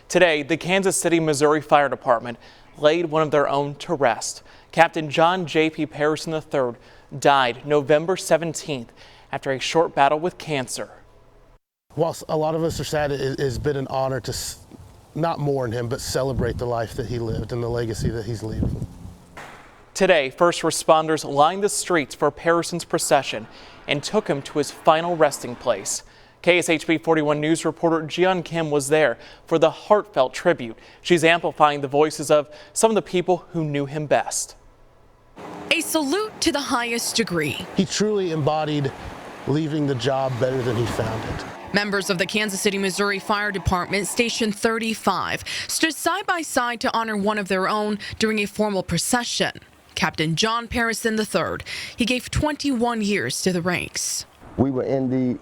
Today, the Kansas City, Missouri Fire Department laid one of their own to rest. Captain John J.P. Parison III died November 17th after a short battle with cancer. Whilst a lot of us are sad, it has been an honor to not mourn him, but celebrate the life that he lived and the legacy that he's leaving. Today, first responders lined the streets for Parison's procession and took him to his final resting place. KCFD 41 News reporter Jian Kim was there for the heartfelt tribute. She's amplifying the voices of some of the people who knew him best. A salute to the highest degree. He truly embodied leaving the job better than he found it. Members of the Kansas City, Missouri Fire Department, Station 35, stood side by side to honor one of their own during a formal procession. Captain John Parison III. He gave 21 years to the ranks. We were in the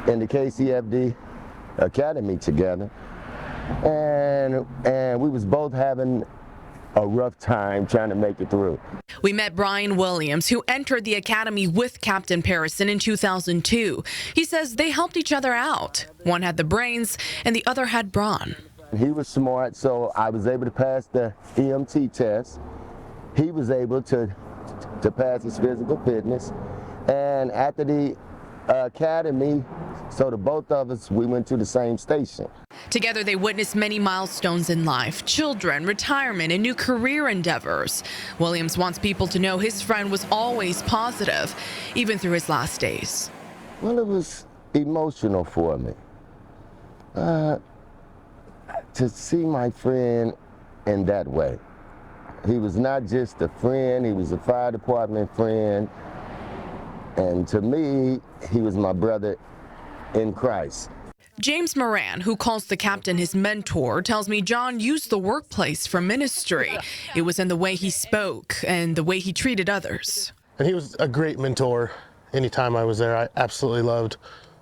KCFD Academy together, and we was both having a rough time trying to make it through. We met Brian Williams, who entered the academy with Captain Parison in 2002. He says they helped each other out. One had the brains and the other had brawn. He was smart, so I was able to pass the EMT test. He was able to pass his physical fitness, and after the academy, so the both of us, we went to the same station. Together they witnessed many milestones in life, children, retirement, and new career endeavors. Williams wants people to know his friend was always positive, even through his last days. Well, it was emotional for me to see my friend in that way. He was not just a friend, he was a fire department friend. And to me, he was my brother in Christ. James Moran, who calls the captain his mentor, tells me John used the workplace for ministry. It was in the way he spoke and the way he treated others. And he was a great mentor. Anytime I was there, I absolutely loved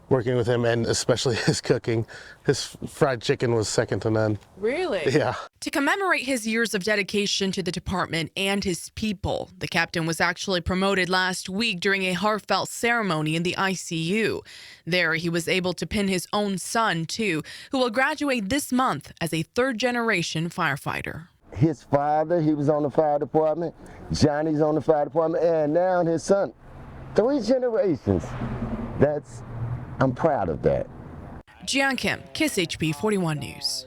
working with him, and especially his cooking. His fried chicken was second to none. Really? Yeah. To commemorate his years of dedication to the department and his people, the captain was actually promoted last week during a heartfelt ceremony in the ICU. There, he was able to pin his own son, too, who will graduate this month as a third-generation firefighter. His father, he was on the fire department. Johnny's on the fire department, and now his son. 3 generations. I'm proud of that. Jian Kim, KCFD 41 News.